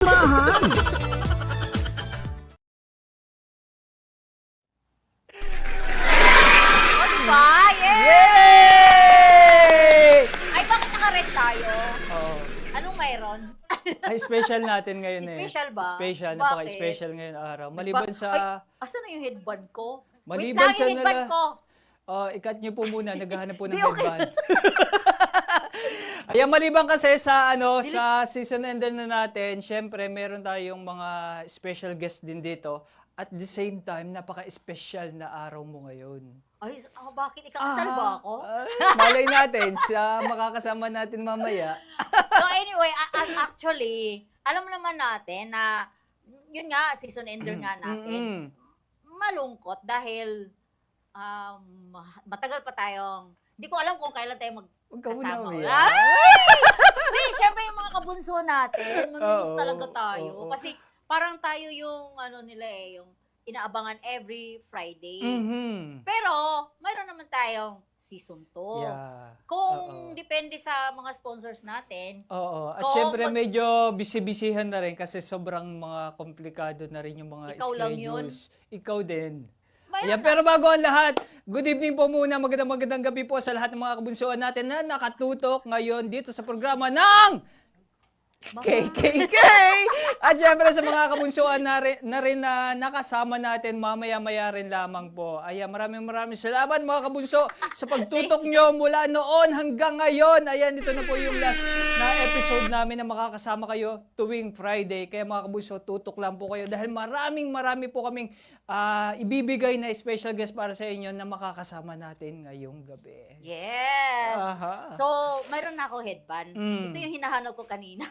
Mahan! O, diba? Yay! Yay! Ay, bakit naka-red tayo? Oo. Anong mayroon? Ay, special natin ngayon eh. Special ba? Special, Bakit? napaka-special ngayon araw. Maliban Ay, sa... asan na yung headband ko? Maliban Wait lang, sa yung headband nala- ko. ikat nyo po muna, naghahanap po ng Di, okay. headband. Ayan, maliban kasi sa sa season ender na natin, syempre meron tayong mga special guest din dito. At the same time, napaka-special na araw mo ngayon. Ay, bakit? Ikakasal ba ako? Malay natin sa makakasama natin mamaya. So anyway, actually, alam naman natin na, yun nga, season ender nga natin. Malungkot dahil matagal pa tayong, hindi ko alam kung kailan tayo Huwag ka muna magkasama. umiyak. Kasi syempre yung mga kabunso natin, mamimiss Oo, talaga tayo. oo. Kasi parang tayo yung nila yung inaabangan every Friday. Mhm. Pero mayroon naman tayong season 2. Yeah. Kung Oo. depende sa mga sponsors natin, Oo. At Kung syempre mag- medyo busy-busyhan na rin kasi sobrang mga komplikado na rin yung mga Ikaw lang yun. schedules. Ikaw din. mayroon Ayan, pero bago ang lahat, good evening po muna, magandang gabi po sa lahat ng mga kabunsuan natin na nakatutok ngayon dito sa programa ng KKK! At syempre sa mga kabunsuan na rin na nakasama natin mamaya-maya rin lamang po. Ayan, maraming salamat mga kabunso sa pagtutok nyo mula noon hanggang ngayon. Ayan, ito na po yung last na episode namin na makakasama kayo tuwing Friday. Kaya mga kabunso, tutok lang po kayo dahil marami po kaming ibibigay na special guest para sa inyo na makakasama natin ngayong gabi. Yes. Aha. So, mayroon na ako headband. Ito yung hinahanap ko kanina.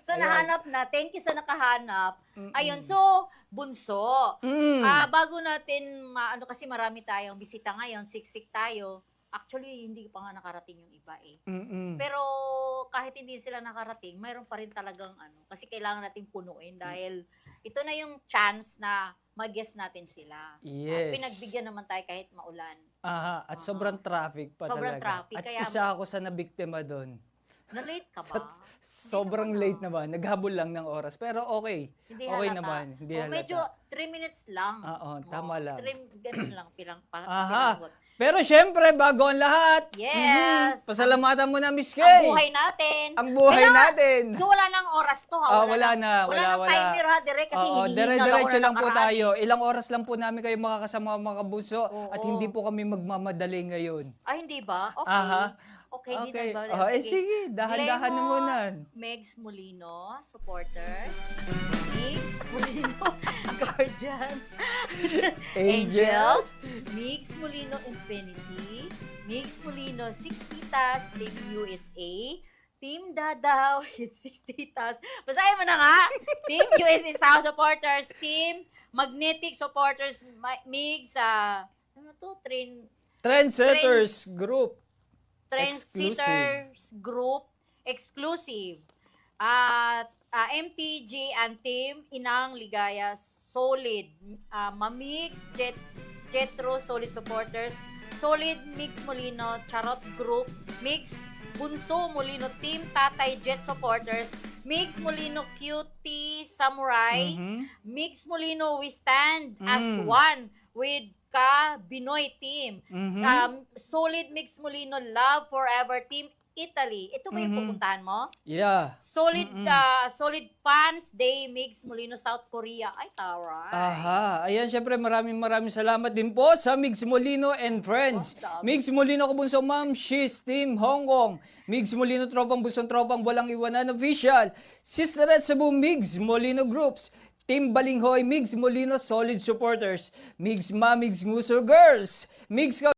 So, Ayan. nahanap na. Thank you sa nakahanap. Ayun, so, bunso. Bago natin, kasi marami tayong bisita ngayon, siksik tayo. Actually, hindi pa nga nakarating yung iba eh. Pero kahit hindi sila nakarating, mayroon pa rin talagang kasi kailangan natin punuin dahil ito na yung chance na mag-guest natin sila. At Yes. pinagbigyan naman tayo kahit maulan. Aha, at sobrang traffic pa Sobrang talaga. traffic, At kaya- isa ako sa nabiktima doon. Na-late ka ba? Sobrang naman, late naman. Naghabol lang ng oras. Pero okay. Hindi Okay halata. naman. Hindi halata. Medyo 3 minutes lang. Oo, tama lang. Ganun lang, Aha. pinangot. Pero syempre, bago ang lahat, Yes. pasalamatan mo na, Miss Kay. Ang buhay natin. Ang buhay Kailangan- natin. So wala nang oras to ha? Wala na. Wala nang timer ha, direct kasi Oo, hinihingal ako dire-diretso na lang po nakaraan tayo. eh. Ilang oras lang po namin kayo makakasama mga kabuso. Oo. At hindi po kami magmamadali ngayon. Ay, hindi ba? Okay. Aha. Okay, hindi Okay. na ba? Sige, dahan-dahan na Glenmo, muna. Megs Molino, supporters. Megs Molino, Guardians. Angels. Megs Molino, Infinity. Megs Molino, 60 Tas, Team USA. Team Dadaw with 60 Tas. Basahin mo na nga. Team USA South supporters. Team Magnetic supporters. Megs, Trendsetters Group. Trendsetters Group exclusive. At MTG and Team Inang Ligaya Solid. Mamix, Jetro Solid Supporters. Solid Mix Molino Charot Group. Mix Bunso Molino Team Tatay Jet Supporters. Mix Molino Cutie Samurai. Mix Molino We Stand as One with Ka Binoy Team. Solid Mix Molino Love Forever Team Italy. Ito ba yung pupuntahan mo? Yeah. Solid Solid Fans Day Mix Molino South Korea. Ay, taray. Aha. Ayan, syempre maraming salamat din po sa Migs Molino and Friends. Oh, dami. Migs Molino Kabunso Ma'am, she's Team Hong Kong. Migs Molino Tropang Busong Tropang Walang Iwanan Official. Sister at Cebu Migs Molino Groups. Team Balinghoy, Migs Molino Solid Supporters. Migs Ma, Migs Nguso Girls. Migs